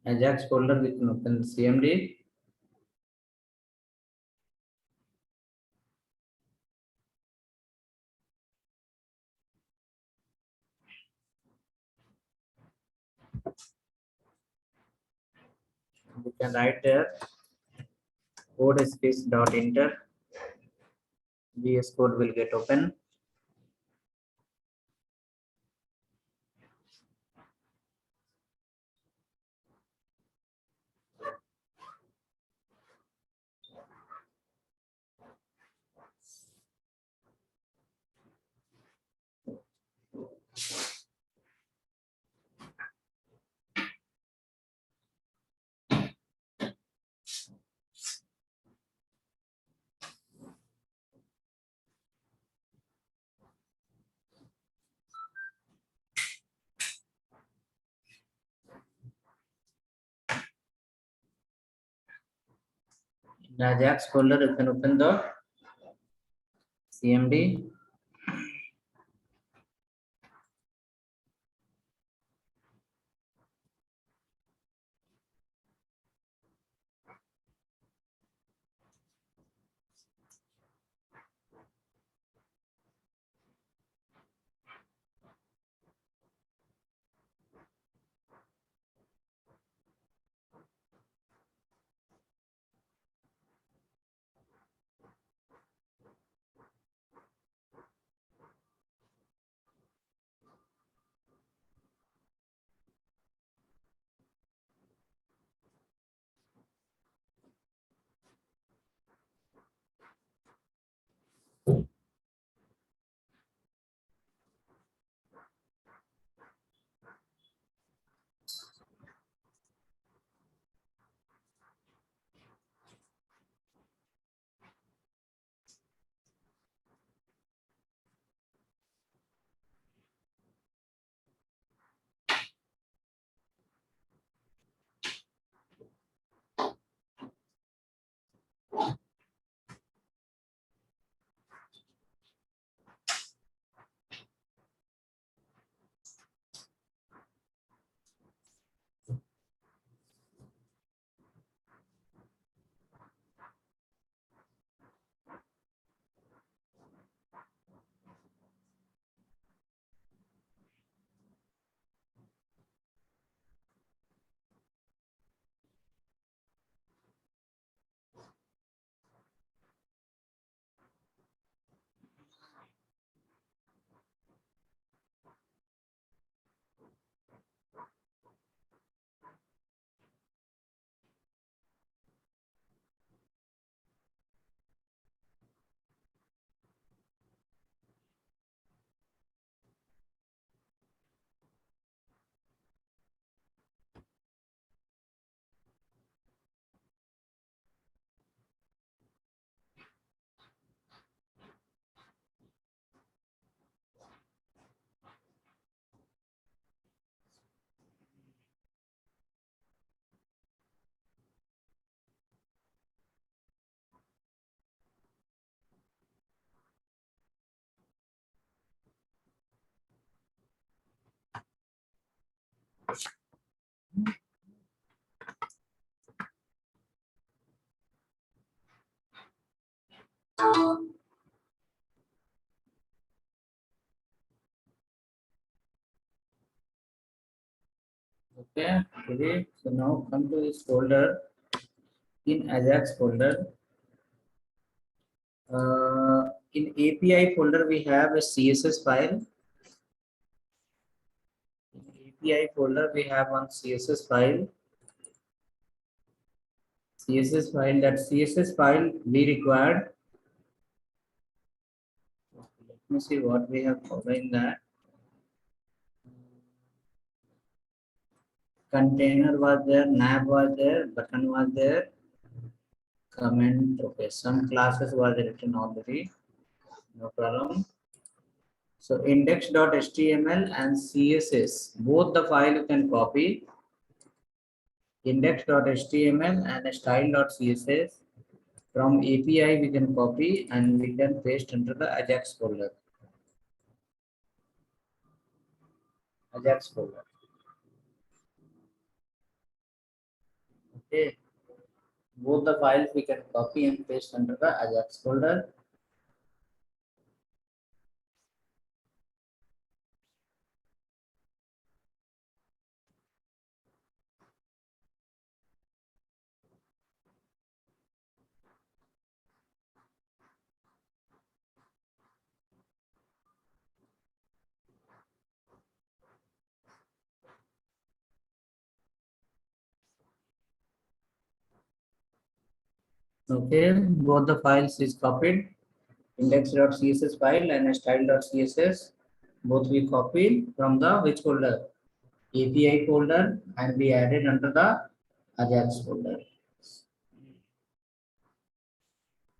Ajax folder, we can open CMD. We can write there code space dot enter. VS Code will get open. In the Ajax folder, you can open the CMD. Okay, okay. So now come to this folder. In Ajax folder, in API folder, we have a CSS file. In API folder, we have one CSS file. CSS file. That CSS file we required. Let me see what we have covered in that. Container was there, nav was there, button was there, comment. Okay, some classes was written already. No problem. So index.html and CSS, both the file you can copy. Index.html and style.css. From API we can copy and we can paste into the Ajax folder. Ajax folder. Okay. Both the files we can copy and paste under the Ajax folder. Okay, both the files is copied. Index.css file and style.css both we copied from the which folder? API folder, and we added under the Ajax folder.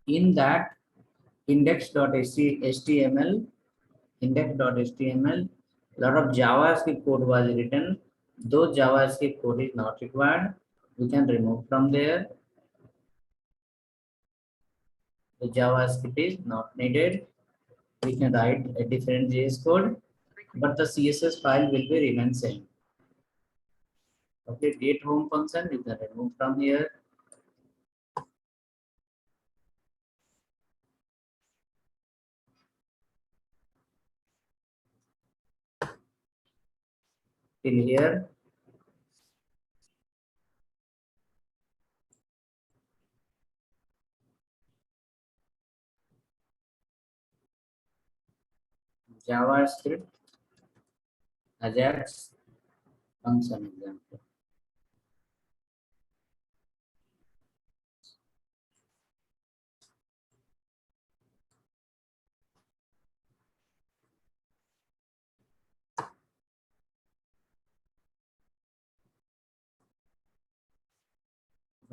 In that index.html, lot of JavaScript code was written. Though JavaScript code is not required, we can remove from there. The JavaScript is not needed. We can write a different JS code, but the CSS file will be remain same. Okay, date home function you can remove from here. Till here. JavaScript Ajax function example.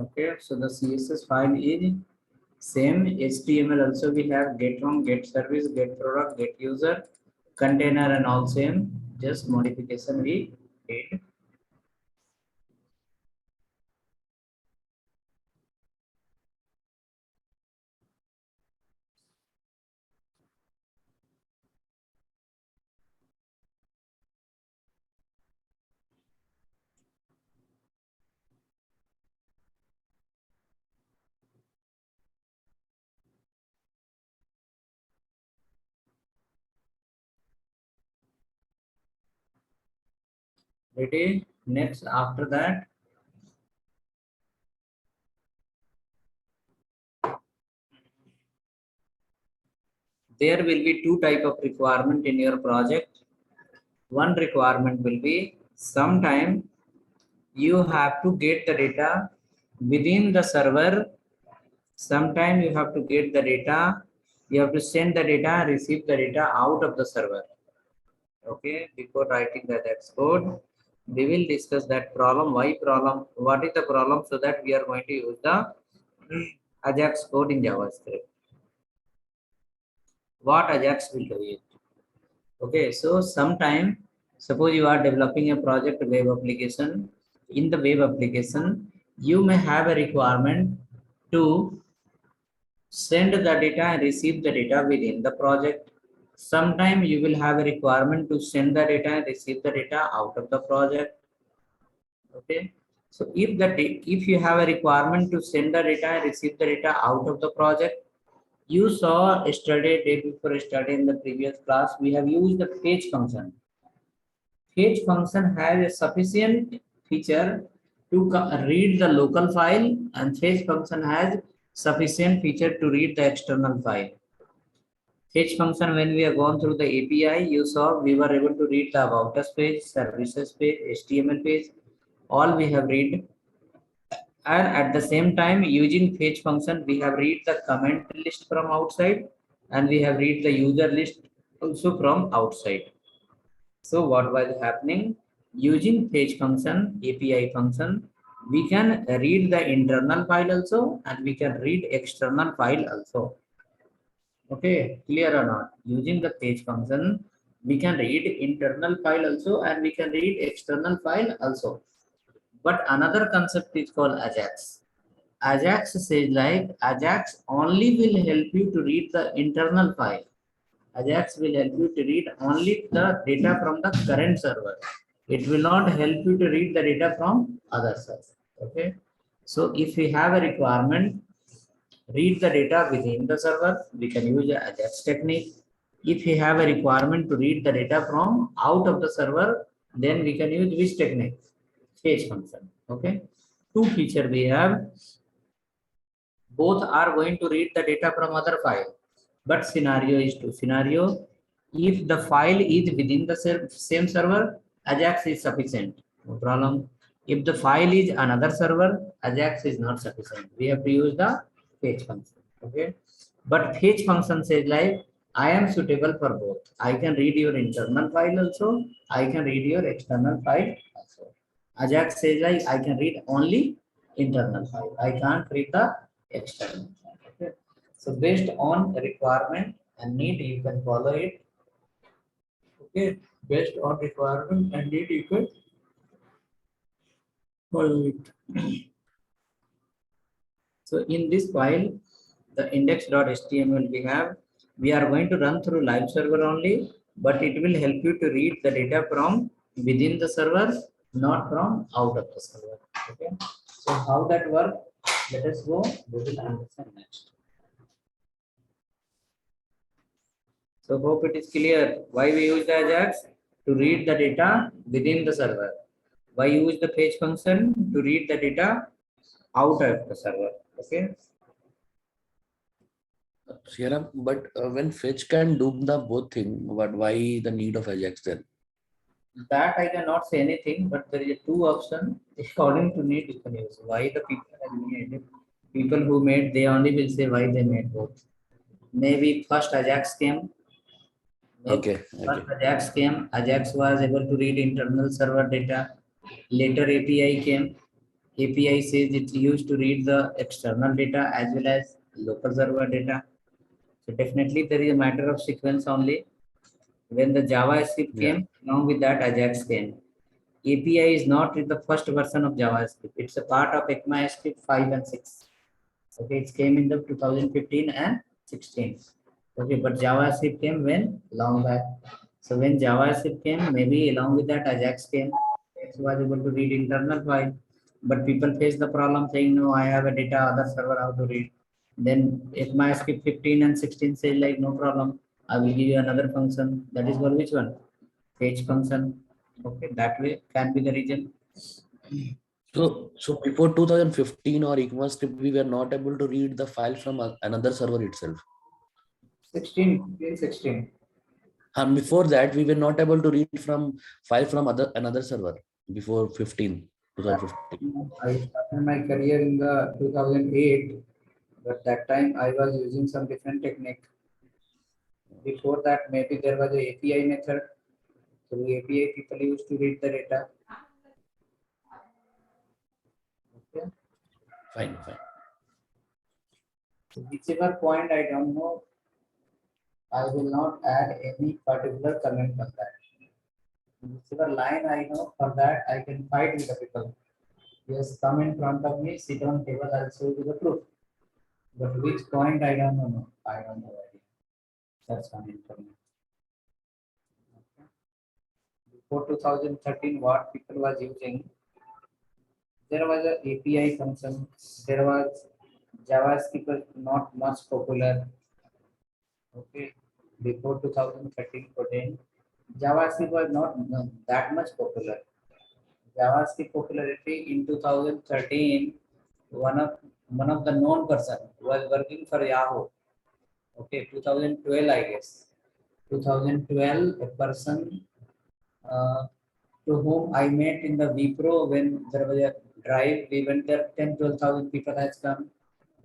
Okay, so the CSS file is same. HTML also we have get from, get service, get product, get user, container and all same. Just modification we did. Ready? Next, after that, there will be two type of requirement in your project. One requirement will be sometime you have to get the data within the server. Sometime you have to get the data, you have to send the data, receive the data out of the server. Okay, before writing the Ajax code, we will discuss that problem. Why problem? What is the problem? So that we are going to use the Ajax code in JavaScript. What Ajax will do it? Okay, so sometime, suppose you are developing a project web application. In the web application, you may have a requirement to send the data and receive the data within the project. Sometime you will have a requirement to send the data and receive the data out of the project. Okay, so if you have a requirement to send the data and receive the data out of the project, you saw yesterday, day before yesterday in the previous class, we have used the fetch function. Fetch function has a sufficient feature to read the local file, and fetch function has sufficient feature to read the external file. Fetch function, when we have gone through the API, you saw we were able to read the about us page, services page, HTML page, all we have read. And at the same time, using fetch function, we have read the comment list from outside, and we have read the user list also from outside. So what was happening? Using fetch function, API function, we can read the internal file also, and we can read external file also. Okay, clear or not? Using the fetch function, we can read internal file also, and we can read external file also. But another concept is called Ajax. Ajax says like Ajax only will help you to read the internal file. Ajax will help you to read only the data from the current server. It will not help you to read the data from other server. Okay. So if we have a requirement, read the data within the server, we can use a Ajax technique. If we have a requirement to read the data from out of the server, then we can use which technique? Fetch function. Okay. Two feature we have. Both are going to read the data from other file. But scenario is two. Scenario, if the file is within the same server, Ajax is sufficient. No problem. If the file is another server, Ajax is not sufficient. We have to use the fetch function. Okay. But fetch function says like, I am suitable for both. I can read your internal file also. I can read your external file also. Ajax says like, I can read only internal file. I can't read the external file. Okay. So based on requirement and need, you can follow it. Okay. Based on requirement and need, you can follow it. So in this file, the index.html we are going to run through live server only, but it will help you to read the data from within the server, not from out of the server. Okay. So how that works? Let us go. We will understand next. So hope it is clear why we use the Ajax to read the data within the server. Why use the fetch function to read the data out of the server. Okay. Sriram, but when fetch can do the both thing, but why the need of Ajax then? That I cannot say anything, but there is two options according to need you can use. Why the people have made, people who made, they only will say why they made both. Maybe first Ajax came. Maybe Okay. first Ajax came. Ajax was able to read internal server data. Later API came. API says it's used to read the external data as well as local server data. So definitely there is a matter of sequence only. When the JavaScript came, along with that Ajax came. API is not the first version of JavaScript. It's a part of ECMAScript 5 and 6. Okay, it came in the 2015 and 16. Okay, but JavaScript came when? Long back. So when JavaScript came, maybe along with that Ajax came. Ajax was able to read internal file. But people face the problem saying, no, I have a data, other server, how to read. Then ECMAScript 15 and 16 say like, no problem. I will give you another function. That is for which one? Fetch function. Okay, that way can be the reason. So before 2015 or ECMAScript, we were not able to read the file from another server itself. 16. And before that, we were not able to read from file from another server before 2015. I started my career in the 2008, but that time I was using some different technique. Before that, maybe there was a API method. So the API people used to read the data. Okay. Fine. So whichever point I don't know, I will not add any particular comment on that. Whichever line I know, for that I can fight with the people. Yes, come in front of me, sit on table, I'll show you the proof. But which point I don't know. I don't have idea. That's coming from me. Okay. Before 2013, what people was using, there was a API function. There was JavaScript was not much popular. Okay. Before 2013, JavaScript was not that much popular. JavaScript popularity in 2013, one of the known person was working for Yahoo. Okay, 2012 I guess. 2012, a person to whom I met in the Wipro when there was a drive. We went there, 10-12,000 people has come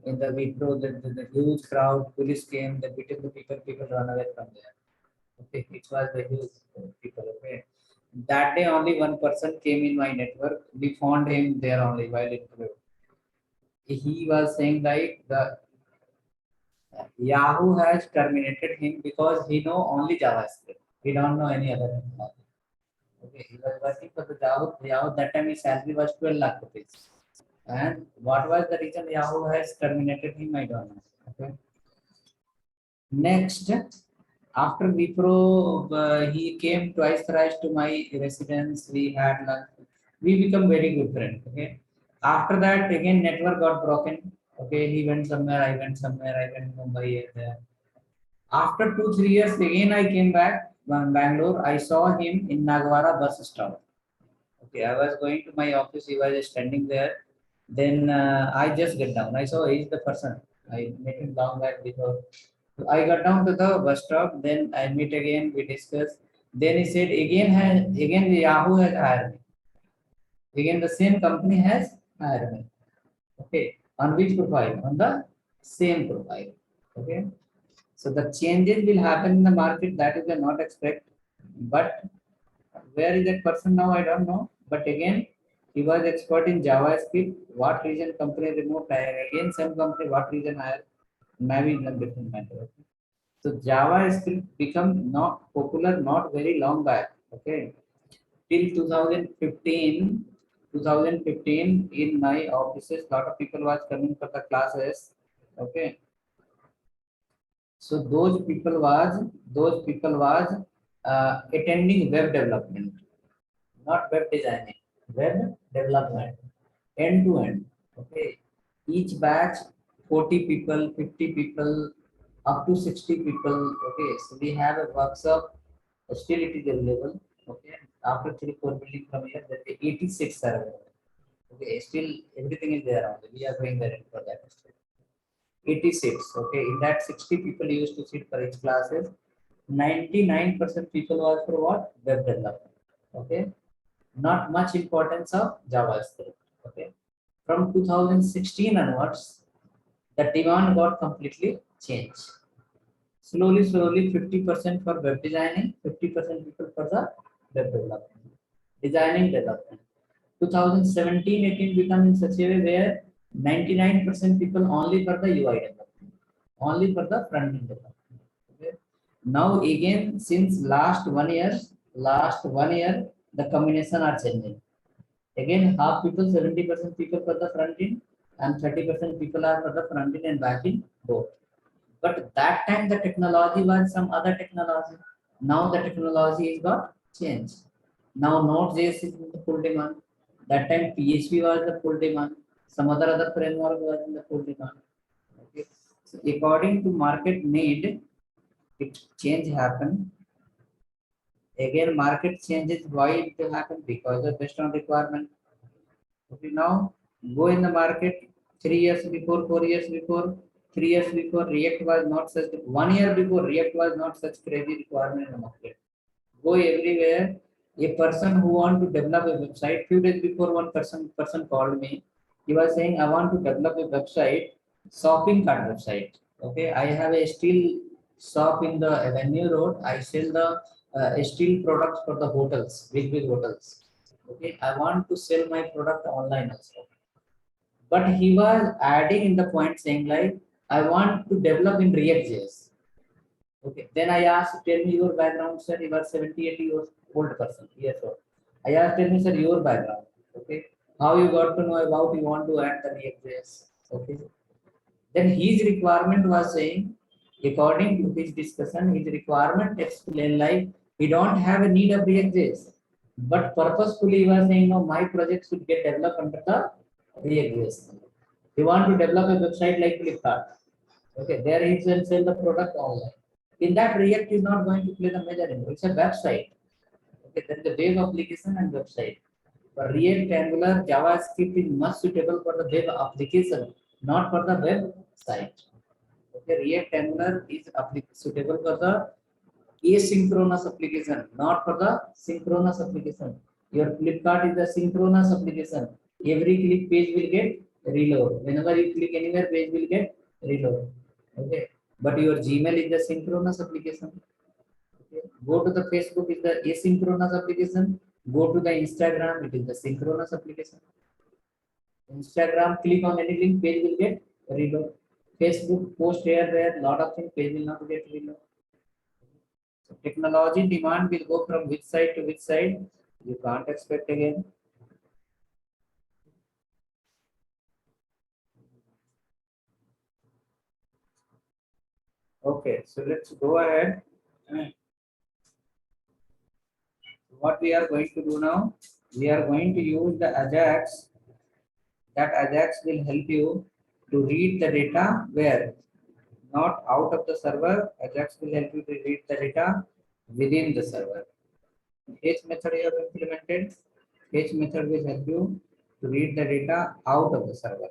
in the Wipro. The huge crowd, police came, they beaten the people run away from there. Okay, it was the huge people. Okay, that day only one person came in my network. We found him there only while interview. He was saying like the Yahoo has terminated him because he know only JavaScript. He don't know any other technology. Okay, he was working for the Yahoo that time his salary was 12 lakh rupees. And what was the reason Yahoo has terminated him? I don't know. Okay. Next, after Wipro, he came twice thrice to my residence. We had lunch. We become very good friends. Okay. After that, again network got broken. Okay, he went somewhere, I went somewhere, I went Mumbai here, there. After 2 3 years, again I came back from Bangalore. I saw him in Nagwara bus stop. Okay, I was going to my office. He was standing there. Then I just get down. I saw he's the person. I met him long back before. So I got down to the bus stop. Then I meet again. We discuss. Then he said again Yahoo has hired me. Again the same company has hired me. Okay, on which profile? On the same profile. Okay. So the changes will happen in the market that you cannot expect. But where is that person now? I don't know. But again, he was expert in JavaScript. What reason company removed? Again, same company. What reason hire? Maybe in a different matter. Okay. So JavaScript become not popular not very long back. Okay. Till 2015, 2015 in my offices, lot of people was coming for the classes. Okay. So those people was attending web development, not web designing, web development, end to end. Okay, each batch 40 people, 50 people, up to 60 people. Okay, so we have a workshop. Still, it is available. Okay, after 3 4 building from here, there are 86 are available. Okay, still everything is there. Only. We are going there for that. 86. Okay, in that 60 people used to sit for each classes. 99% people was for what? Web development. Okay, not much importance of JavaScript. Okay, from 2016 onwards, the demand got completely changed. Slowly, 50% for web designing, 50% people for the web development, designing development. 2017-18 become in such a way where 99% people only for the UI development, only for the front end development. Okay. Now again, since last 1 year, the combination are changing. Again, half people, 70% people for the front end, and 30% people are for the front end and back end both. But that time the technology was some other technology. Now the technology is got changed. Now Node.js is in the full demand. That time PHP was the full demand. Some other framework was in the full demand. Okay. So according to market need, it change happen. Again, market changes. Why it will happen? Because of based on requirement. Okay, now go in the market 3 years before, 4 years before, 3 years before, React was not such. 1 year before, React was not such crazy requirement in the market. Go everywhere. A person who want to develop a website, few days before, one person called me. He was saying, I want to develop a website, shopping cart website. Okay, I have a steel shop in the Avenue Road. I sell the steel products for the hotels, big hotels. Okay, I want to sell my product online also. But he was adding in the point saying like, I want to develop in React.js. Okay. Then I asked, tell me your background, sir. You are 70, 80 years old person. Yes, sir. I asked, tell me, sir, your background. Okay. How you got to know about you want to add the React.js. Okay. Then his requirement was saying, according to his discussion, his requirement explained like he don't have a need of React.js. But purposefully he was saying, no, my project should get developed under the React.js. He want to develop a website like Flipkart. Okay, there he will sell the product online. In that, React is not going to play the major role. It's a website. Okay, there is a web application and website. For React, Angular, JavaScript is much suitable for the web application, not for the website. Okay, React Angular is suitable for the asynchronous application, not for the synchronous application. Your Flipkart is the synchronous application. Every click page will get reload. Whenever you click anywhere, page will get reload. Okay. But your Gmail is the synchronous application. Okay. Go to the Facebook is the asynchronous application. Go to the Instagram, it is the synchronous application. Instagram, click on any link, page will get reload. Facebook, post here, there, lot of things, page will not get reload. So technology demand will go from which side to which side? You can't expect again. Okay, so let's go ahead. What we are going to do now? We are going to use the Ajax That Ajax will help you to read the data where? Not out of the server. Ajax will help you to read the data within the server. Fetch method you have implemented. Fetch method will help you to read the data out of the server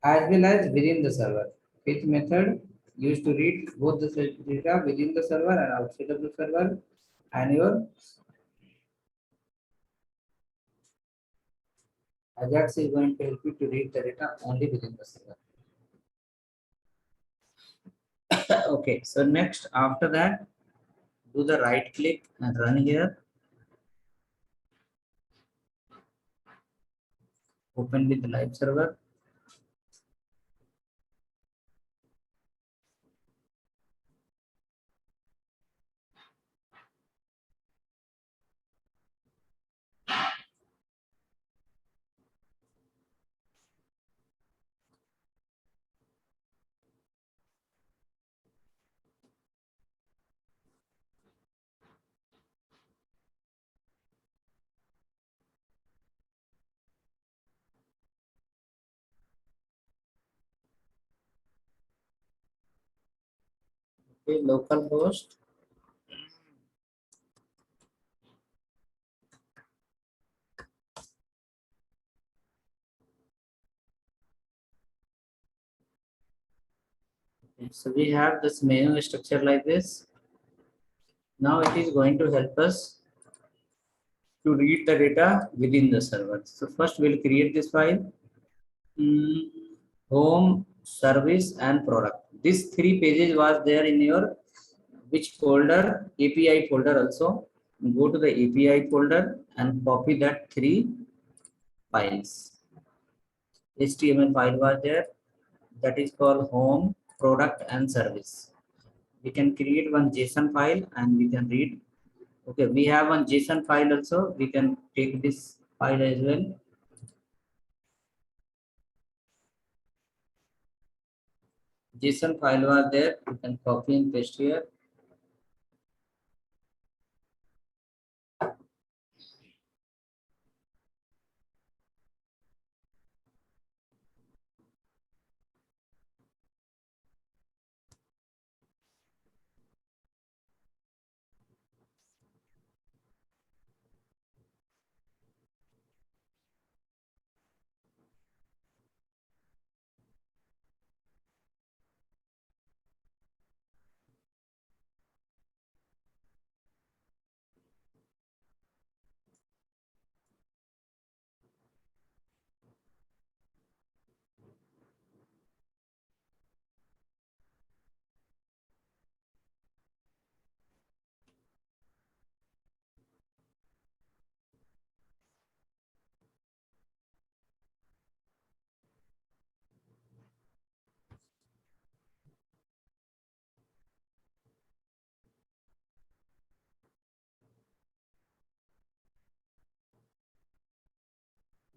as well as within the server. Fetch method used to read both the data within the server and outside of the server, and your Ajax is going to help you to read the data only within the server. Okay, so next after that, do the right click and run here. Open with the live server. Okay, localhost. Okay, so we have this menu structure like this. Now it is going to help us to read the data within the server. So first we'll create this file. Home, service, and product. These three pages was there in your which folder? API folder also. Go to the API folder and copy that three files. HTML file was there. That is called home, product, and service. We can create one JSON file and we can read. Okay, we have one JSON file also. We can take this file as well. JSON file was there. You can copy and paste here.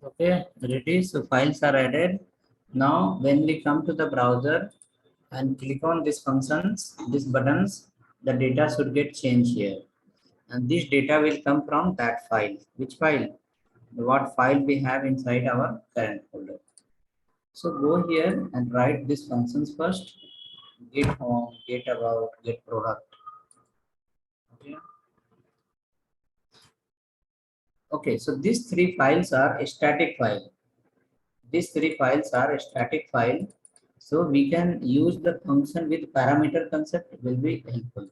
Okay, ready. So files are added. Now, when we come to the browser and click on these functions, these buttons, the data should get changed here. And this data will come from that file. Which file? What file we have inside our current folder. So go here and write these functions first. Get home, get about, get product. Okay. Okay, so these three files are a static file. These three files are a static file. So we can use the function with parameter concept will be helpful.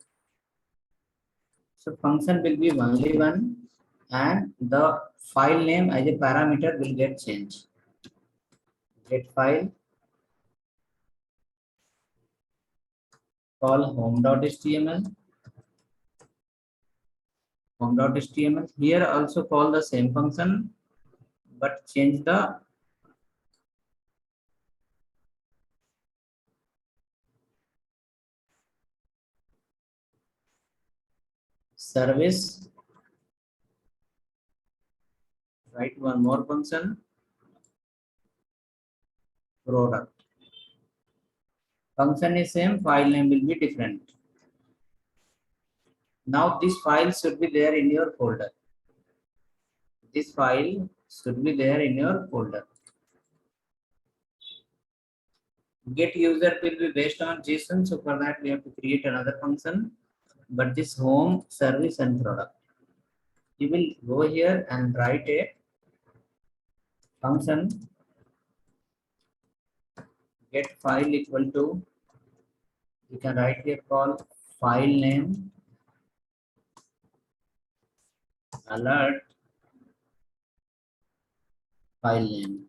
So function will be only one and the file name as a parameter will get changed. Get file, call home.html, home.html. Here also call the same function, but change the service. Write one more function, product. Function is same, file name will be different. Now this file should be there in your folder. This file should be there in your folder. Get user will be based on JSON, so for that we have to create another function. But this home, service and product, you will go here and write a function get file equal to, you can write here call file name alert file name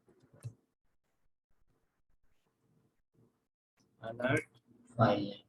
alert file name.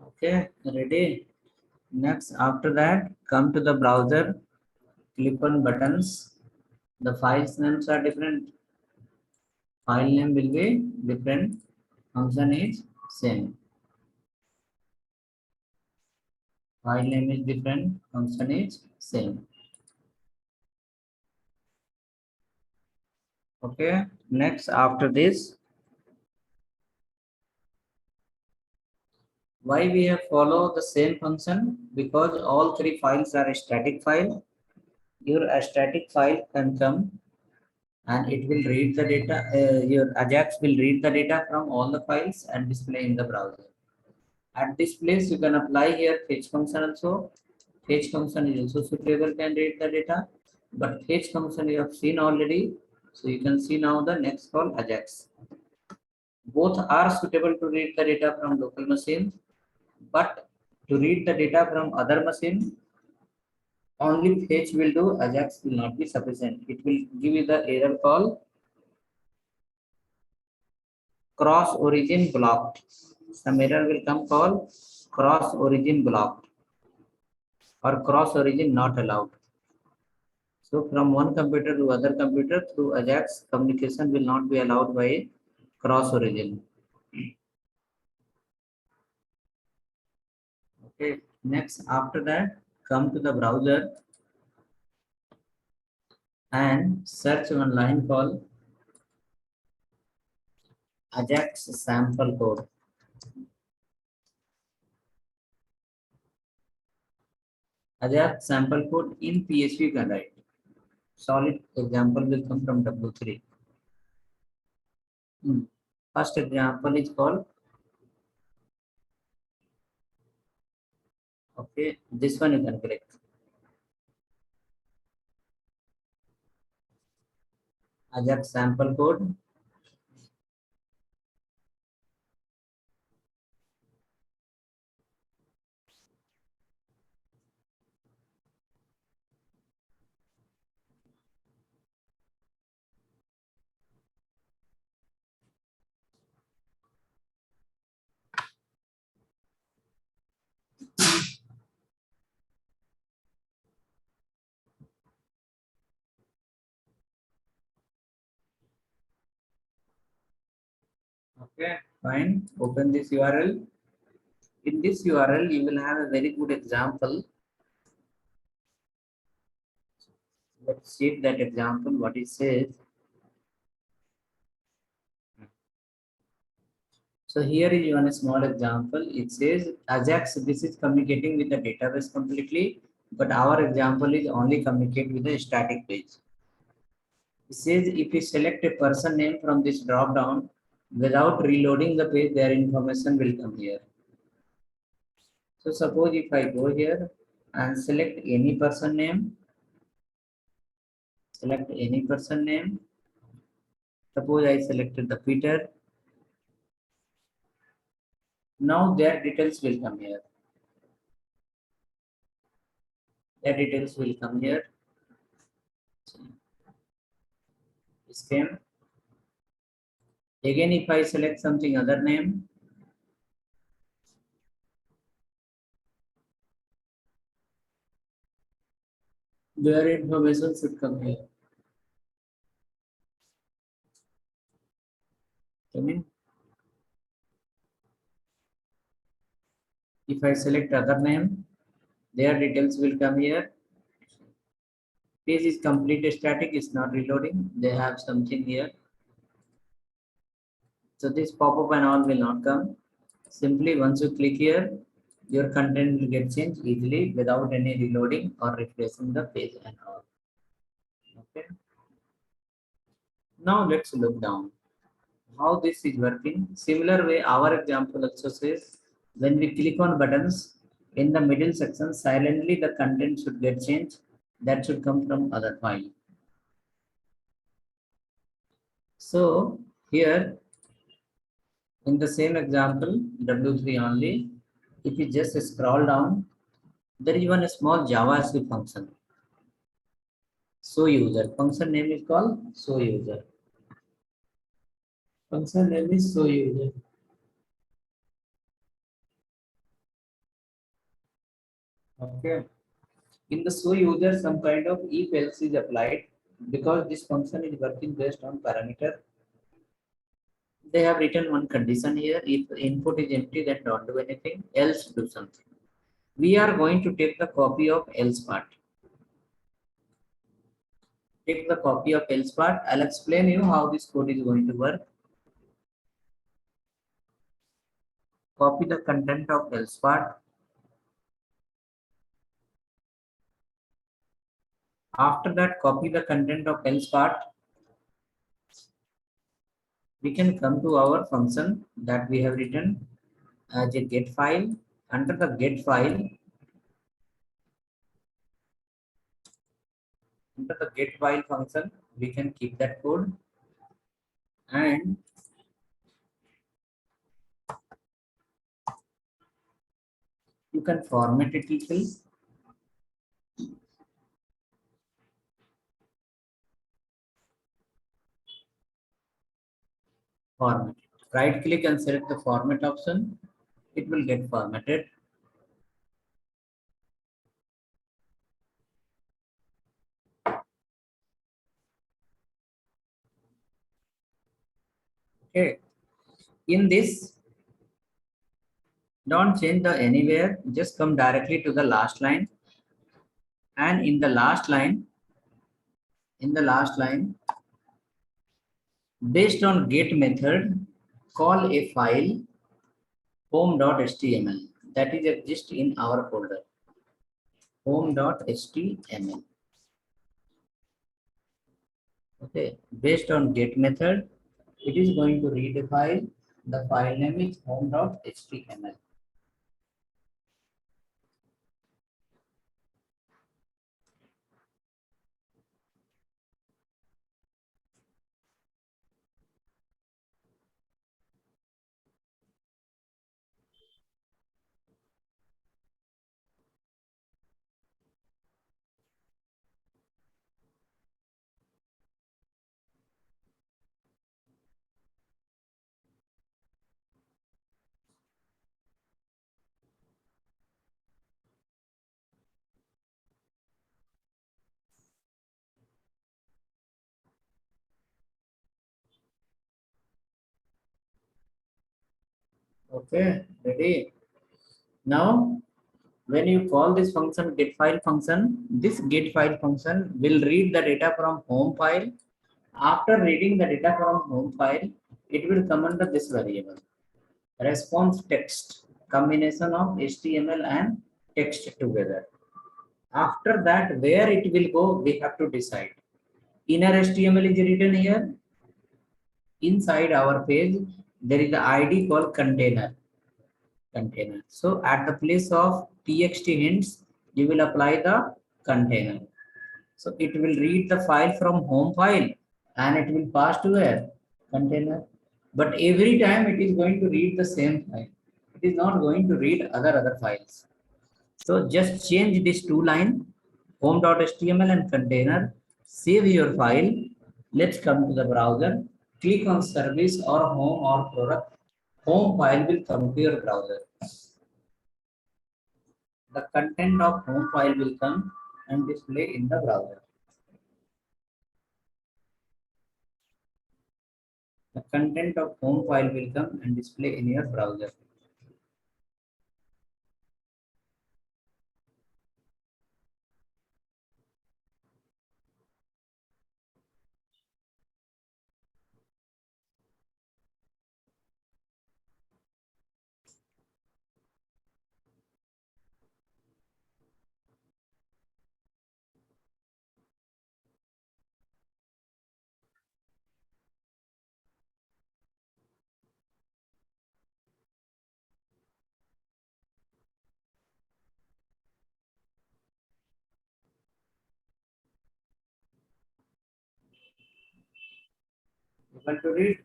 Okay, ready. Next, after that, come to the browser, click on buttons. The files names are different. File name will be different. Function is same. File name is different. Function is same. Okay. Next, after this, why we have follow the same function? Because all three files are a static file. Your static file can come and it will read the data. Your Ajax will read the data from all the files and display in the browser. At this place, you can apply here fetch function also. Fetch function is also suitable, can read the data, but fetch function you have seen already. So you can see now the next call Ajax. Both are suitable to read the data from local machine, but to read the data from other machine, only fetch will do, Ajax will not be sufficient. It will give you the error call cross origin blocked. Some error will come call cross origin blocked or cross origin not allowed. So from one computer to other computer through Ajax, communication will not be allowed by cross origin. Okay. Next, after that, come to the browser and search one line called Ajax sample code. Ajax sample code in PHP you can write. Solid example will come from W3. First example is called, okay, this one you can click. Ajax sample code. Okay, fine. Open this URL. In this URL, you will have a very good example. Let's see that example, what it says. So here is one small example. It says Ajax, this is communicating with the database completely, but our example is only communicate with the static page. It says if we select a person name from this drop down without reloading the page, their information will come here. So suppose if I go here and select any person name, suppose I selected the Peter. Now their details will come here. Their details will come here. This came. Again, if I select something other name, their information should come here. Come in. If I select other name, their details will come here. Page is complete static, it's not reloading. They have something here. So this pop-up and all will not come. Simply once you click here, your content will get changed easily without any reloading or refreshing the page and all. Okay. Now let's look down how this is working. Similar way, our example also says when we click on buttons in the middle section, silently the content should get changed. That should come from other file. So here in the same example, W3 only, if you just scroll down, there is one small JavaScript function. So user function name is called so user. Function name is so user. Okay. In the so user, some kind of if else is applied because this function is working based on parameter. They have written one condition here. If input is empty, then don't do anything. Else do something. We are going to take the copy of else part. Take the copy of else part. I'll explain you how this code is going to work. Copy the content of else part. After that, copy the content of else part. We can come to our function that we have written as a get file. Under the get file, under the get file function, we can keep that code and you can format it little. Format. Right click and select the format option. It will get formatted. Okay. In this, don't change the anywhere. Just come directly to the last line. And in the last line, based on get method, call a file home.html that is exist in our folder. Home.html. Okay, based on get method, it is going to read a file. The file name is home.html. Okay, ready? Now, when you call this function get file function, this get file function will read the data from home file. After reading the data from home file, it will come under this variable response text, combination of HTML and text together. After that, where it will go, we have to decide. Inner HTML is written here. Inside our page, there is the ID called container. So at the place of txt hints, you will apply the container. So it will read the file from home file and it will pass to where? Container. But every time it is going to read the same file. It is not going to read other files. So just change this two line, home.html and container, save your file. Let's come to the browser, click on service or home or product. Home file will come to your browser. The content of home file will come and display in the browser. The content of home file will come and display in your browser. Able to read?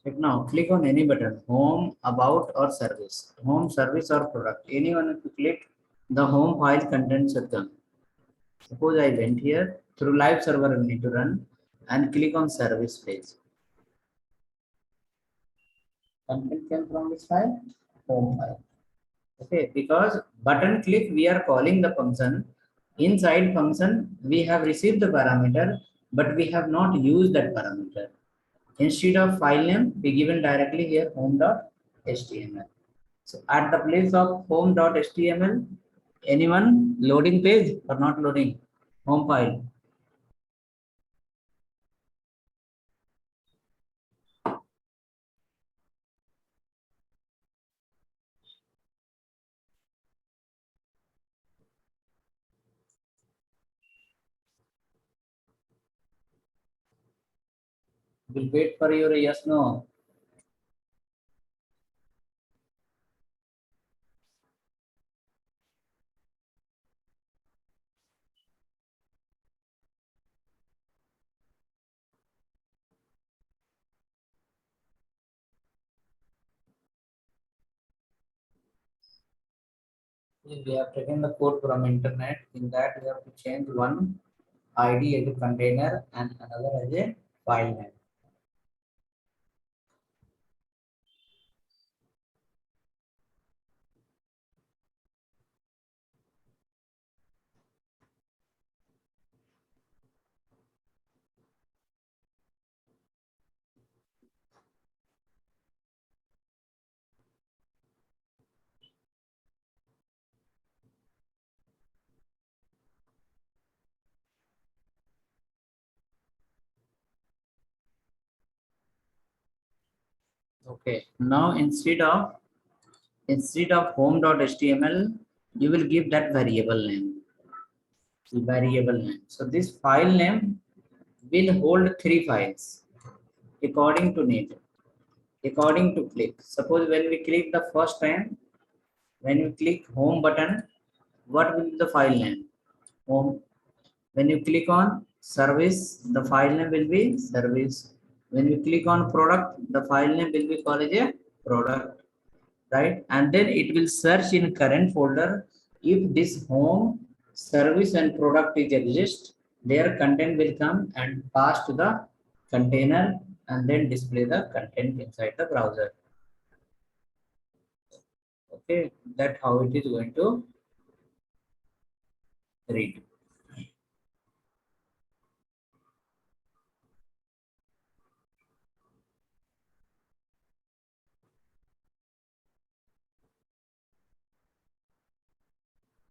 Check now. Click on any button, home, about, or service. Home, service, or product. Anyone if you click, the home file contents will come. Suppose I went here through live server we need to run and click on service page. Content came from this file, home file. Okay, because button click we are calling the function. Inside function we have received the parameter, but we have not used that parameter. Instead of file name, we given directly here home.html. So at the place of home.html, anyone loading page or not loading? Home file. We'll wait for your yes, no. We have taken the code from internet. In that, we have to change one ID as a container and another as a file name. Okay. Now instead of home.html, you will give that variable name. Variable name. So this file name will hold three files according to need, according to click. Suppose when we click the first time, when you click home button, what will be the file name? Home. When you click on service, the file name will be service. When you click on product, the file name will be called as a product, right? And then it will search in current folder. If this home, service and product is exist, their content will come and pass to the container and then display the content inside the browser. Okay, that's how it is going to read.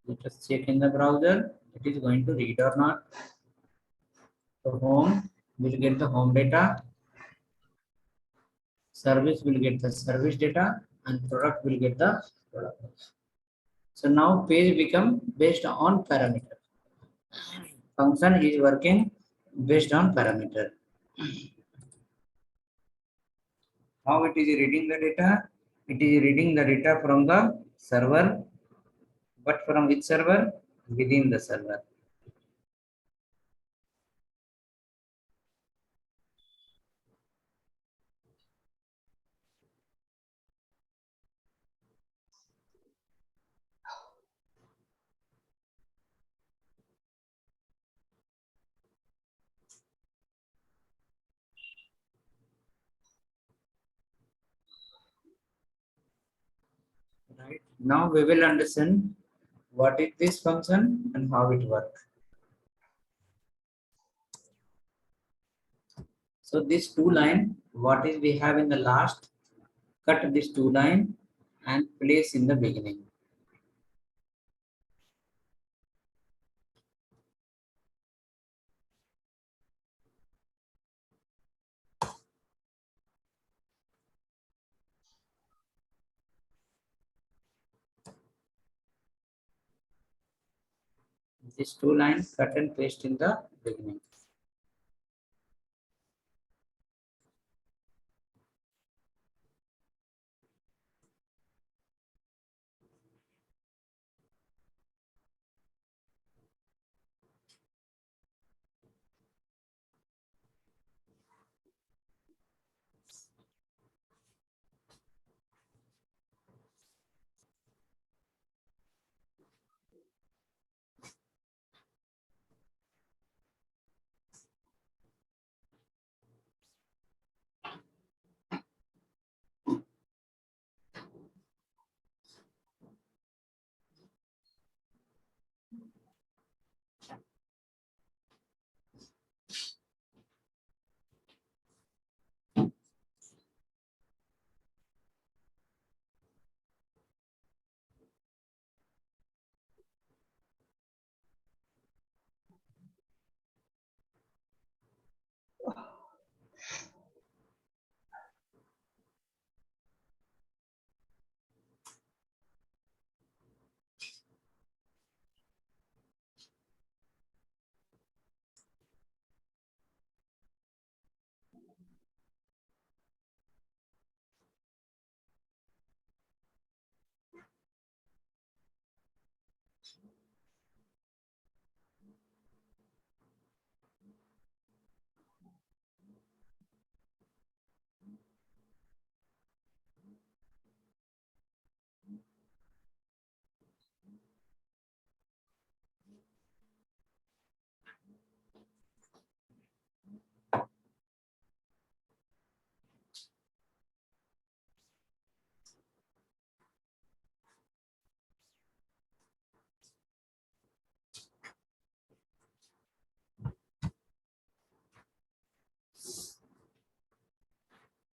Let us check in the browser. It is going to read or not. So home will get the home data, service will get the service data, and product will get the product. So now page become based on parameter. Function is working based on parameter. How it is reading the data? It is reading the data from the server, but from which server? Within the server. Right. Now we will understand what is this function and how it works. So this two line, what is we have in the last, cut this two line and place in the beginning. These two lines cut and paste in the beginning.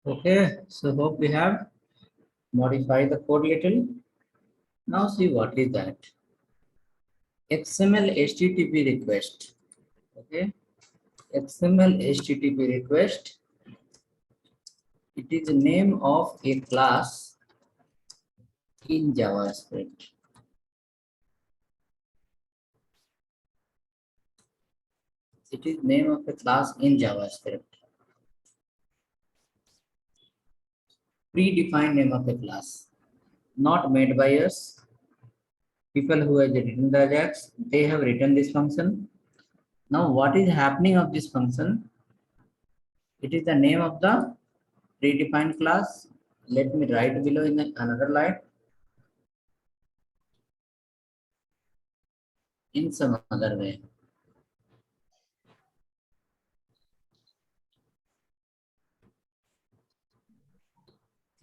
Okay, so hope we have modified the code little. Now see what is that. XML HTTP request. Okay, XML HTTP request. It is the name of a class in JavaScript. It is name of a class in JavaScript. Predefined name of a class, not made by us. People who have written the Ajax, they have written this function. Now, what is happening of this function? It is the name of the predefined class. Let me write below in another line. In some other way.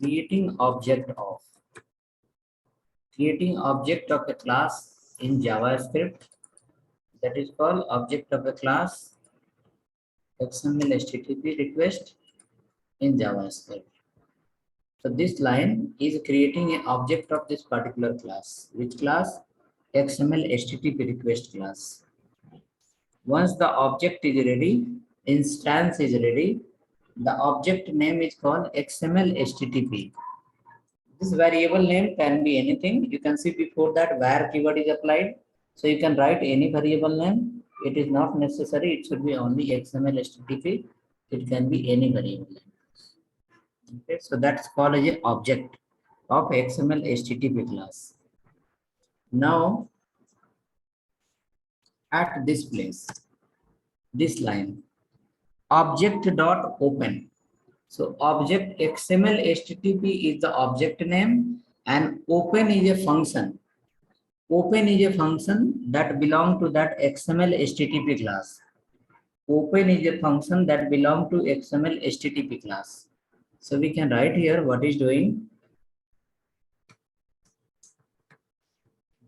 Creating object of. Creating object of a class in JavaScript. That is called object of a class XML HTTP request in JavaScript. So this line is creating an object of this particular class. Which class? XML HTTP request class. Once the object is ready, instance is ready, the object name is called XML HTTP. This variable name can be anything. You can see before that where keyword is applied. So you can write any variable name. It is not necessary. It should be only XML HTTP. It can be any variable name. Okay, so that's called as an object of XML HTTP class. Now at this place, this line, object dot open. So object XML HTTP is the object name and open is a function. Open is a function that belongs to that XML HTTP class. Open is a function that belongs to XML HTTP class. So we can write here what is doing.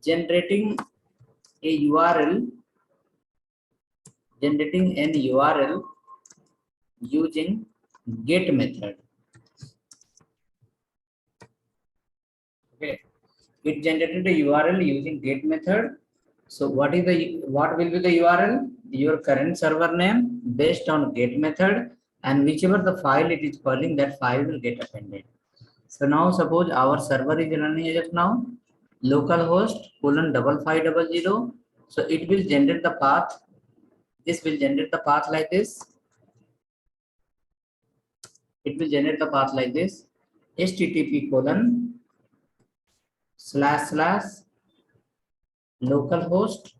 Generating a URL, generating an URL using get method. Okay, it generated a URL using get method. So what will be the URL? Your current server name based on get method, and whichever the file it is calling, that file will get appended. So now suppose our server is running as of now, localhost :5500. So it will generate the path. This will generate the path like this. It will generate the path like this: http:// localhost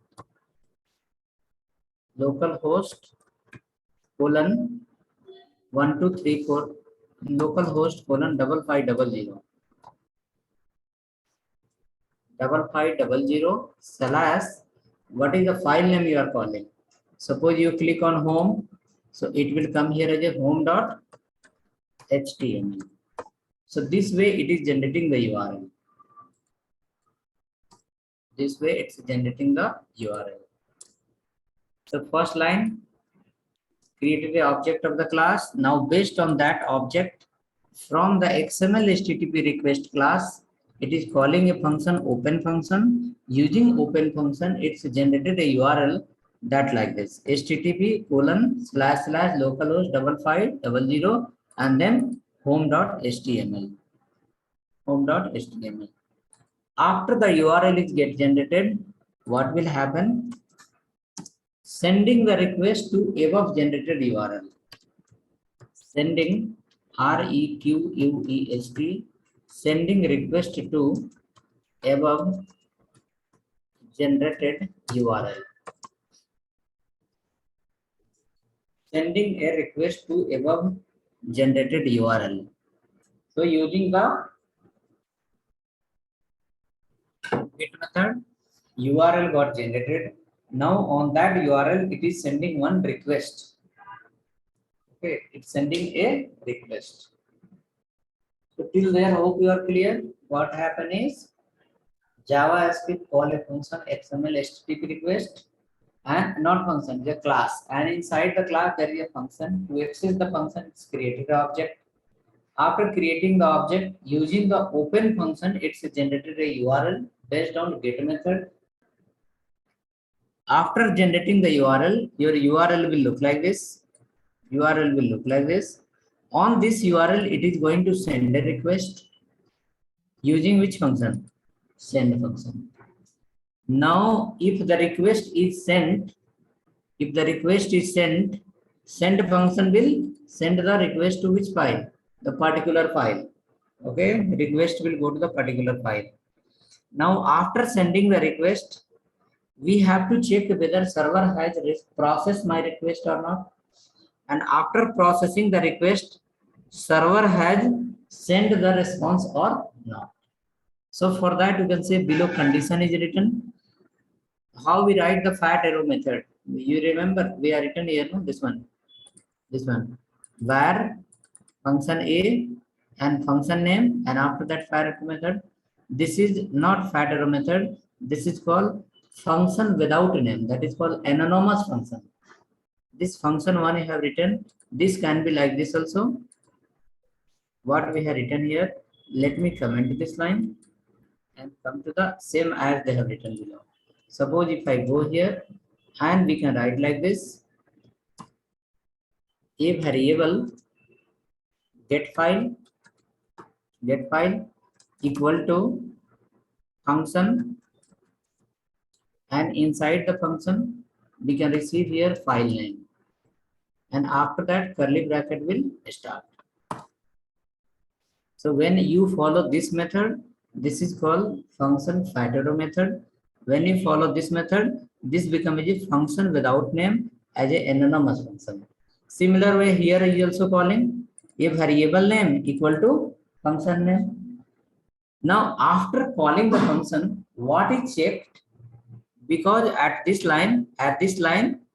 :1234 localhost :5500 / what is the file name you are calling. Suppose you click on home, so it will come here as a home.html. So this way it is generating the URL. This way it's generating the URL. So first line, created an object of the class. Now based on that object, from the XML HTTP request class, it is calling a function open function. Using open function, it's generated a URL that like this: http:// localhost :5500 and then home.html. Home.html. After the URL is get generated, what will happen? Sending the request to above generated URL. Sending request, sending request to above generated URL. Sending a request to above generated URL. So using the get method, URL got generated. Now on that URL, it is sending one request. Okay, it's sending a request. So till there, hope you are clear. What happened is JavaScript call a function XML HTTP request and not function, the class. And inside the class, there is a function. To access the function, it's created an object. After creating the object, using the open function, it's generated a URL based on get method. After generating the URL, your URL will look like this. URL will look like this. On this URL, it is going to send a request using which function? Send function. Now, if the request is sent, send function will send the request to which file? The particular file. Okay, request will go to the particular file. Now, after sending the request, we have to check whether server has processed my request or not. And after processing the request, server has sent the response or not. So for that, you can say below condition is written. How we write the fat arrow method? You remember we are written here, no? This one, where function A and function name, and after that fat arrow method. This is not fat arrow method. This is called function without name. That is called anonymous function. This function one I have written. This can be like this also. What we have written here. Let me comment this line and come to the same as they have written below. Suppose if I go here and we can write like this, a variable get file equal to function, and inside the function we can receive here file name, and after that curly bracket will start. So when you follow this method, this is called function factorio method. When you follow this method, this becomes a function without name as a anonymous function. Similar way here is also calling a variable name equal to function name. Now after calling the function, what is checked? Because at this line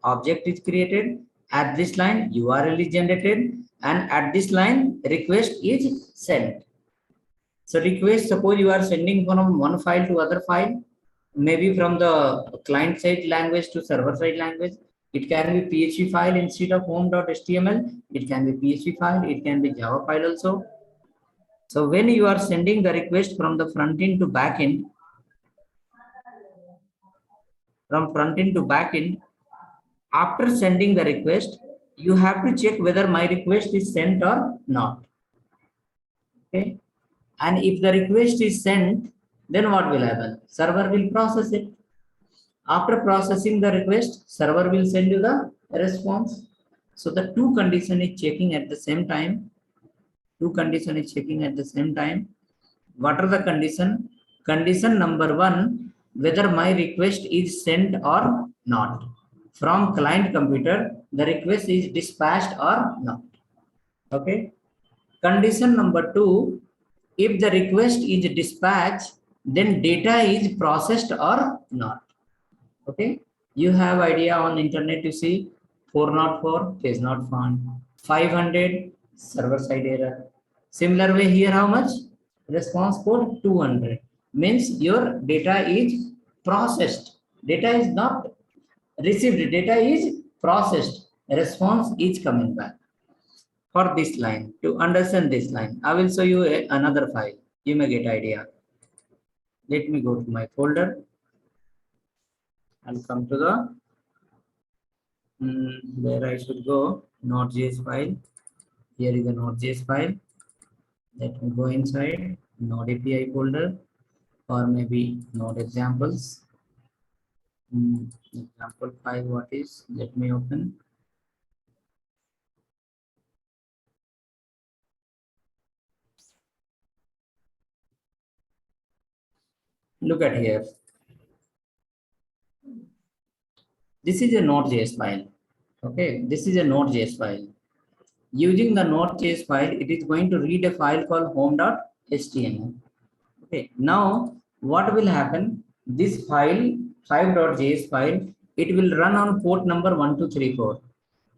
object is created, at this line URL is generated, and at this line request is sent. So request, suppose you are sending from one file to other file, maybe from the client side language to server side language. It can be PHP file instead of home.html. It can be PHP file. It can be Java file also. So when you are sending the request from the front end to back end, after sending the request, you have to check whether my request is sent or not. Okay. And if the request is sent, then what will happen? Server will process it. After processing the request, server will send you the response. So the two condition is checking at the same time. What are the condition? Condition number one, whether my request is sent or not. From client computer, the request is dispatched or not. Okay. Condition number two, if the request is dispatched, then data is processed or not. Okay. You have idea on internet, you see 404 is not found, 500 server side error. Similar way here, how much? Response code 200 means your data is processed. Data is not received, data is processed. Response is coming back. For this line, to understand this line, I will show you another file. You may get idea. Let me go to my folder and come to the where I should go, Node.js file. Here is a Node.js file. Let me go inside Node API folder, or maybe Node examples. Example 5, what is? Let me open. Look at here. This is a Node.js file. Okay, this is a Node.js file. Using the Node.js file, it is going to read a file called home.html. Okay, now what will happen? This file, 5.js file, it will run on port number 1234.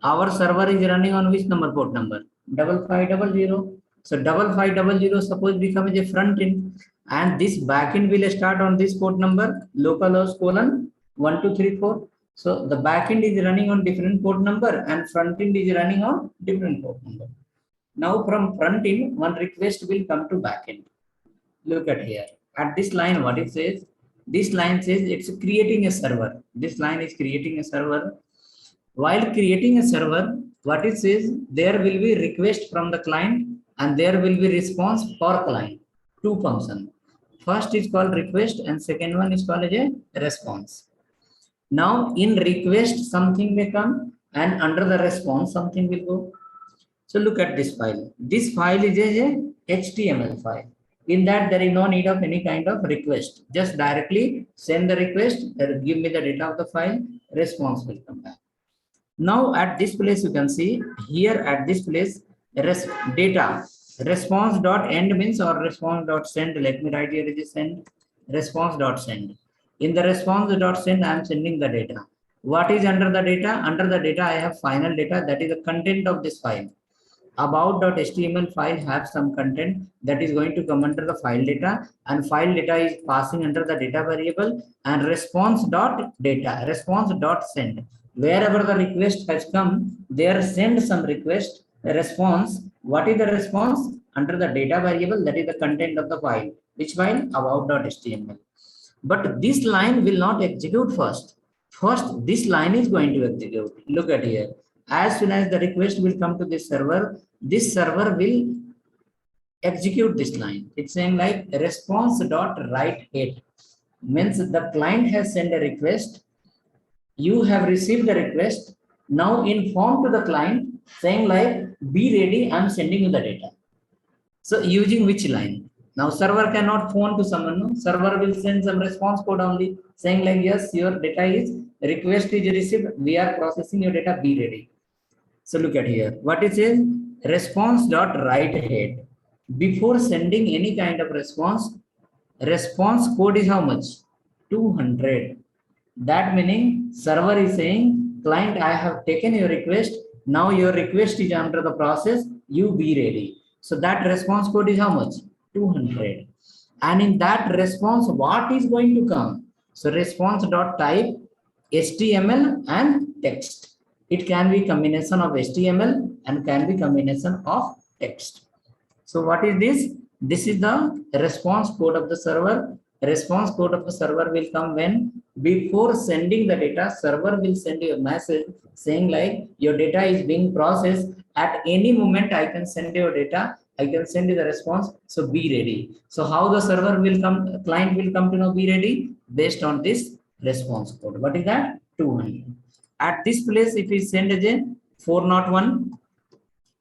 Our server is running on which number port number? 5500. So 5500 suppose becomes a front end, and this backend will start on this port number, localhost colon 1234. So the backend is running on different port number and front end is running on different port number. Now from front end, one request will come to backend. Look at here. At this line, what it says? This line says it's creating a server. This line is creating a server. While creating a server, what it says, there will be request from the client and there will be response for client. Two functions. First is called request and second one is called a response. Now in request something may come and under the response something will go. So look at this file. This file is a HTML file. In that there is no need of any kind of request. Just directly send the request, give me the data of the file, response will come back. Now at this place you can see here at this place data response.end means or response.send. Let me write here is send response.send. In the response.send I am sending the data. What is under the data? Under the data I have final data, that is the content of this file. About.html file have some content that is going to come under the file data, and file data is passing under the data variable, and response.send. Wherever the request has come, there send some request, a response. What is the response? Under the data variable, that is the content of the file. Which file? About.html. But this line will not execute first. First, this line is going to execute. Look at here. As soon as the request will come to this server will execute this line. It's saying like response dot write head. Means the client has sent a request. You have received the request. Now inform to the client saying like, be ready, I'm sending you the data. So using which line? Now server cannot phone to someone. No? Server will send some response code only saying like, yes, your data is request is received. We are processing your data. Be ready. So look at here. What it says? Response dot write head. Before sending any kind of response code is how much? 200. That meaning server is saying, client, I have taken your request. Now your request is under the process. You be ready. So that response code is how much? 200. And in that response, what is going to come? So response dot type HTML and text. It can be combination of HTML and can be combination of text. So what is this? This is the response code of the server. Response code of the server will come when before sending the data, server will send you a message saying like your data is being processed. At any moment, I can send your data. I can send you the response. So be ready. So how the server will come, client will come to know be ready based on this response code. What is that? 200. At this place, if we send again 401,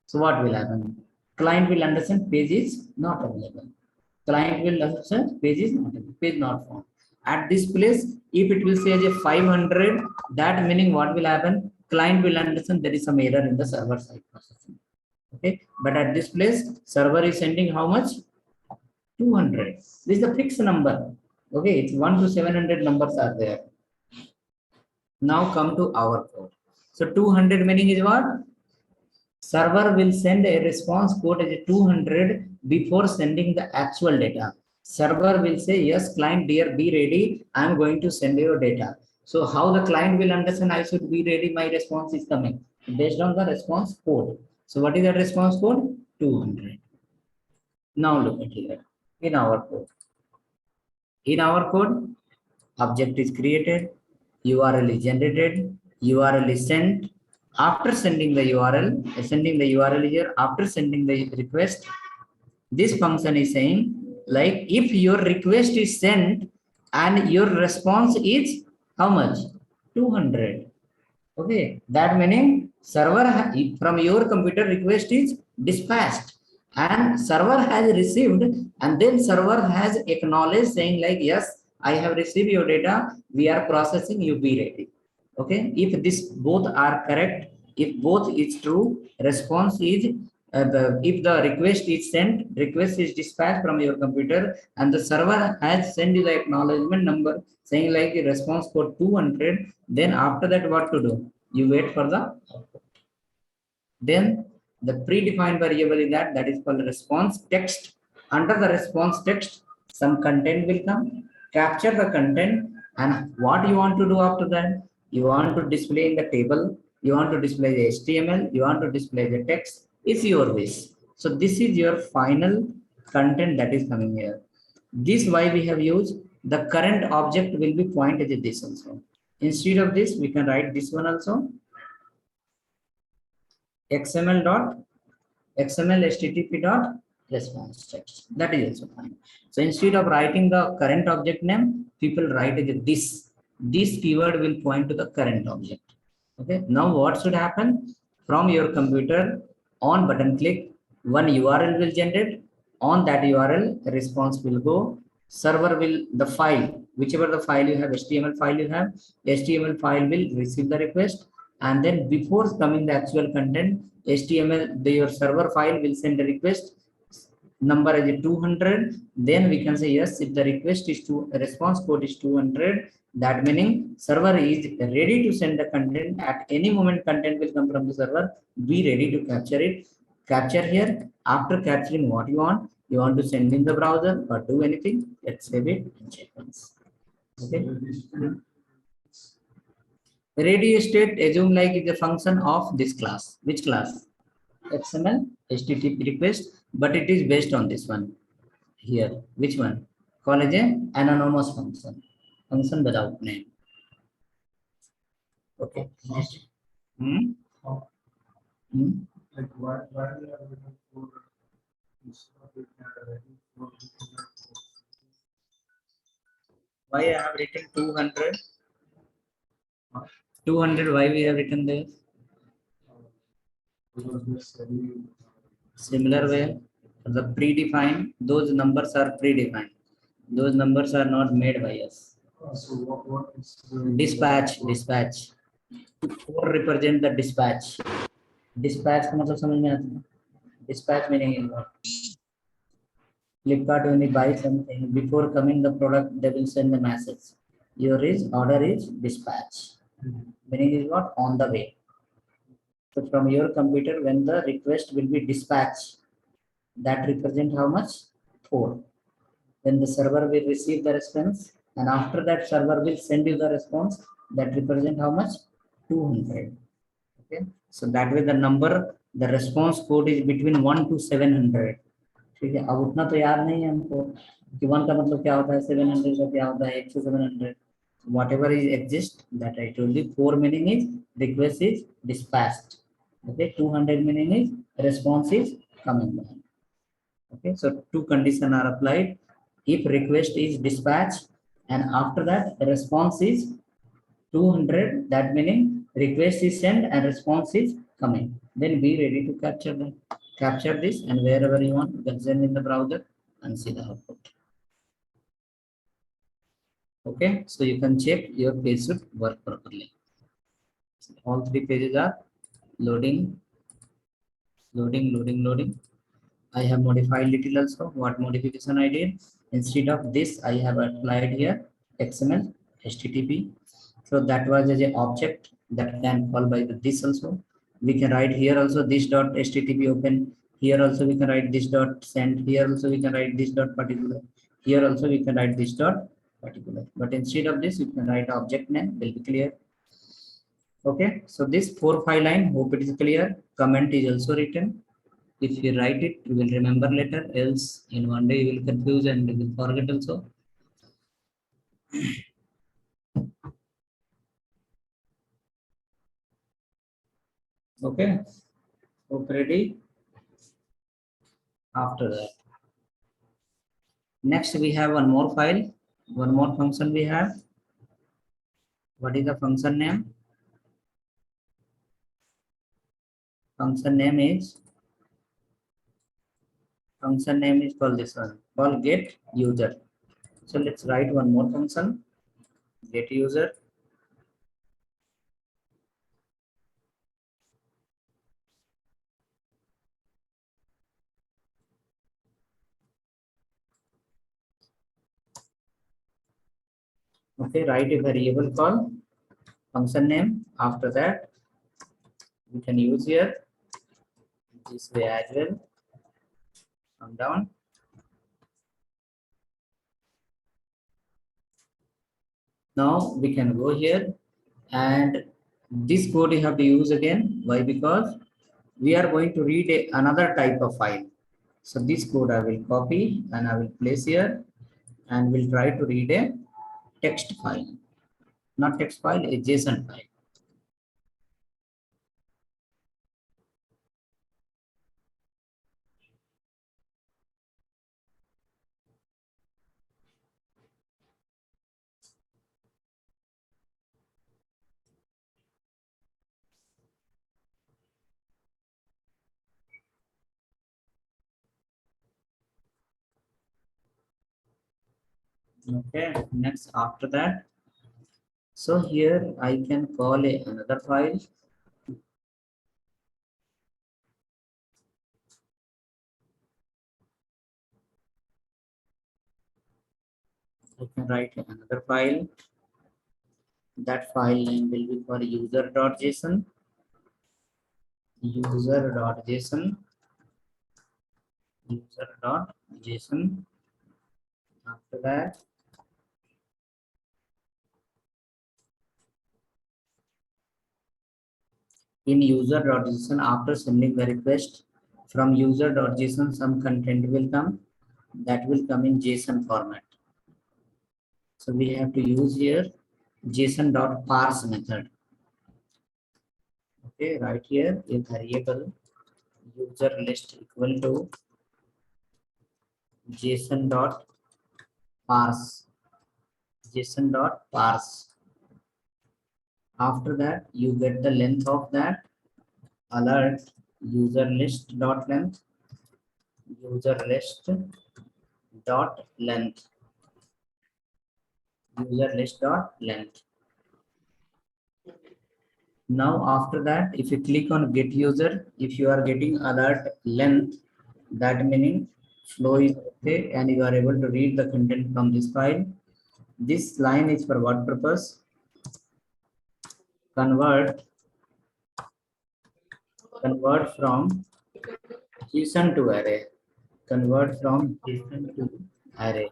so what will happen? Client will understand page is not available. Client will understand page is not available, page not found. At this place, if it will say as a 500, that meaning what will happen? Client will understand there is some error in the server side processing. Okay, but at this place, server is sending how much? 200. This is the fixed number. Okay, it's 1 to 700 numbers are there. Now come to our code. So 200 meaning is what? Server will send a response code as a 200 before sending the actual data. Server will say, yes, client dear, be ready. I'm going to send your data. So how the client will understand I should be ready, my response is coming based on the response code. So what is that response code? 200. Now look at here in our code. In our code, object is created, URL is generated, URL is sent. After sending the URL here, after sending the request, this function is saying like if your request is sent and your response is how much? 200. Okay, that meaning server from your computer request is dispatched and server has received, and then server has acknowledged saying like, yes, I have received your data, we are processing, you be ready. Okay, if this both are correct, if both is true, response is if the request is sent, request is dispatched from your computer, and the server has sent you the acknowledgement number saying like the response code 200, then after that what to do? You wait for the output. Then the predefined variable is that is called response text. Under the response text, some content will come, capture the content, and what you want to do after that? You want to display in the table, you want to display the HTML, you want to display the text, it's your wish. So this is your final content that is coming here. This why we have used the current object will be pointed at this also. Instead of this, we can write this one also. XML HTTP dot response text. That is also fine. So instead of writing the current object name, people write this. This keyword will point to the current object. Okay. Now what should happen? From your computer, on button click, one URL will generate. On that URL, response will go. Server will, the file, whichever the file you have, HTML file you have, HTML file will receive the request. And then before coming the actual content, HTML, your server file will send a request number is 200. Then we can say yes, if the request is response code is 200, that meaning server is ready to send the content. At any moment content will come from the server, be ready to capture it. Capture here. After capturing what you want to send in the browser or do anything, let's save it and check once. Okay. Ready state assume like is a function of this class. Which class? XML HTTP request, but it is based on this one here. Which one? Call as a anonymous function. function without name. Okay. Hmm? Hmm? Like why we have written for instead of writing for Why I have written 200? 200, why we have written there? because we are studying Similar way, the predefined, those numbers are predefined. Those numbers are not made by us. so what is Dispatch. 4 represent the dispatch. Dispatch का मतलब समझ में आता है? Dispatch meaning is what? Flipkart, when you buy something, before coming the product, they will send the message. Your order is dispatch. Meaning is what? On the way. So from your computer, when the request will be dispatched, that represent how much? 4. Then the server will receive the response, and after that server will send you the response. That represent how much? 200. Okay, so that way the number, the response code is between 1 to 700. ठीक है, अब उतना तो याद नहीं है हमको कि 1 का मतलब क्या होता है, 700 का क्या होता है, 1 से 700. Whatever is exist, that I told you. 4 meaning is request is dispatched. Okay, 200 meaning is response is coming back. Okay, so 2 conditions are applied. If request is dispatched and after that response is 200, that meaning request is sent and response is coming. Then be ready to capture this, and wherever you want, you can send in the browser and see the output. Okay, so you can check your page should work properly. All 3 pages are loading. I have modified little also. What modification I did? Instead of this, I have applied here XML, HTTP. So that was as an object that can call by this also. We can write here also this dot HTTP open. Here also we can write this dot send. Here also we can write this dot particular. Here also we can write this dot particular. But instead of this, you can write object name, will be clear. Okay, so this 4-5 line, hope it is clear. Comment is also written. If you write it, you will remember later, else in one day you will confuse and you will forget also. Okay, hope ready. After that, next we have one more file, one more function we have. What is the function name? Function name is called this one, called get user. So let's write one more function, get user. Okay, write a variable called function name. After that, we can use here this way as well. Come down. Now we can go here, and this code you have to use again. Why? Because we are going to read another type of file. So this code I will copy and I will place here, and we'll try to read a text file. Not text file, a JSON file. Okay, next after that. So here I can call another file. I can write another file. That file name will be for user.json. User.json. User.json. After that, in user.json, after sending the request from user.json, some content will come, that will come in JSON format. So we have to use here JSON.parse method. Okay, right here a variable user list equal to JSON.parse. JSON.parse. After that, you get the length of that alert user list dot length, user list dot length, user list dot length. Now after that, if you click on get user, if you are getting alert length, that meaning flow is okay and you are able to read the content from this file. This line is for what purpose? Convert from JSON to array. Convert from JSON to array.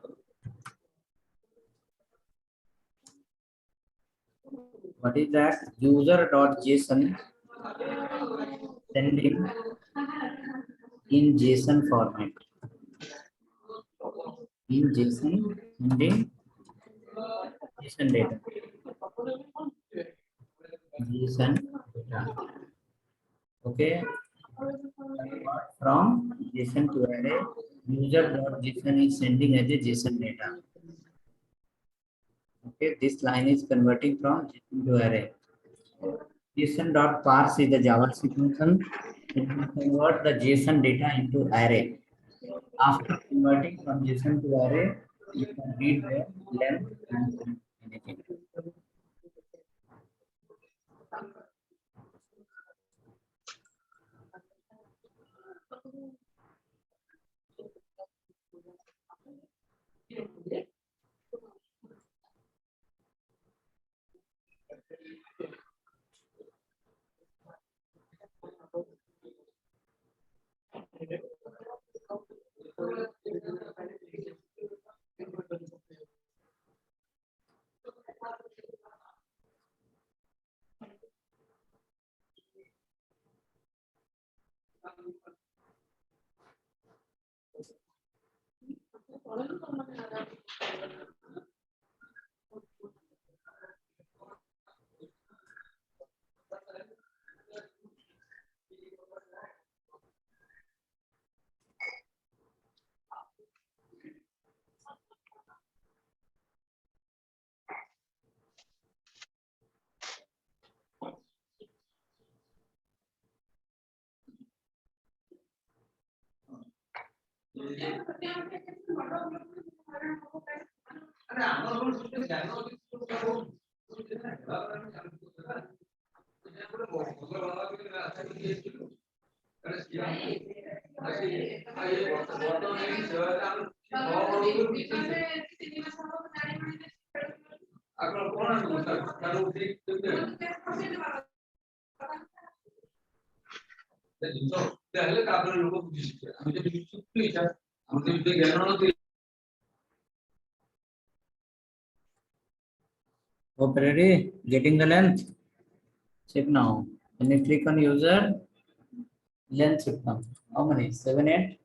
What is that? User.json sending in JSON format. In JSON sending JSON data. JSON data. Okay. From JSON to array, user.json is sending as a JSON data. Okay, this line is converting from JSON to array. JSON.parse is the JavaScript function. It will convert the JSON data into array. After converting from JSON to array, you can read the length and anything. Hope ready? Getting the length? Check now. When you click on user, length should come. How many? 7, 8.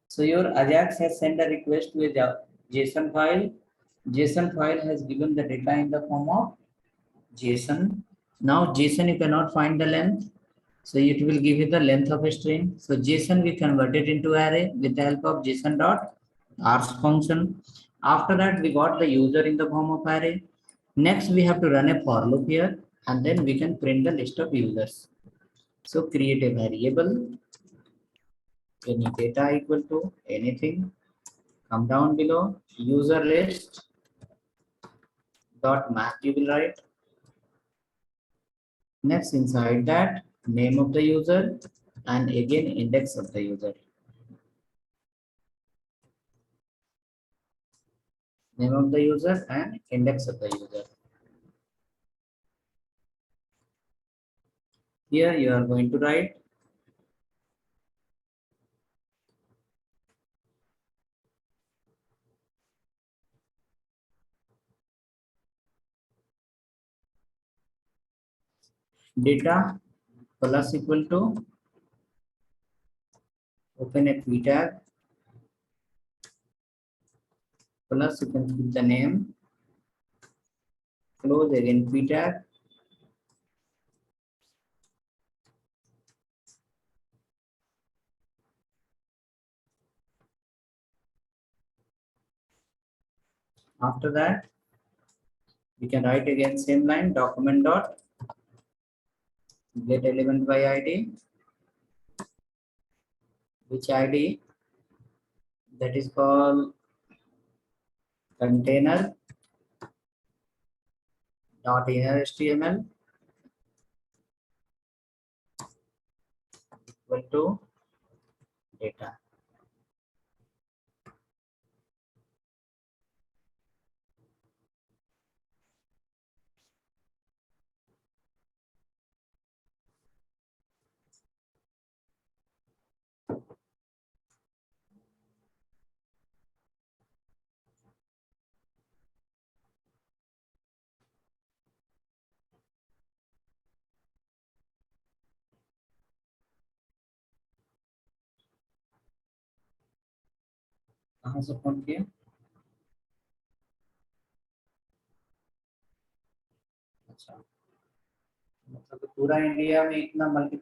So your Ajax has sent a request to a JSON file. JSON file has given the data in the form of JSON. Now JSON you cannot find the length. So it will give you the length of a string. So JSON we converted into array with the help of JSON.parse function. After that we got the user in the form of array. Next we have to run a for loop here and then we can print the list of users. So create a variable, any data equal to anything. Come down below, user list dot map you will write. Next inside that, name of the user and again index of the user. Name of the user and index of the user. Here you are going to write data plus equal to, open a p tab, plus you can put the name close again p tag. After that, we can write again same line, document dot get element by id, which id, that is called container dot inner html equal to data. कहाँ से phone किया? अच्छा, मतलब पूरा India में इतना multi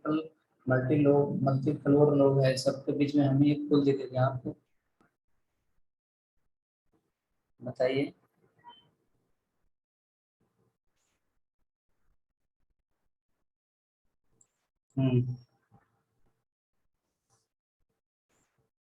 floor लोग है, सबके बीच में हम ही एक पुल दे देंगे आपको, बताइए।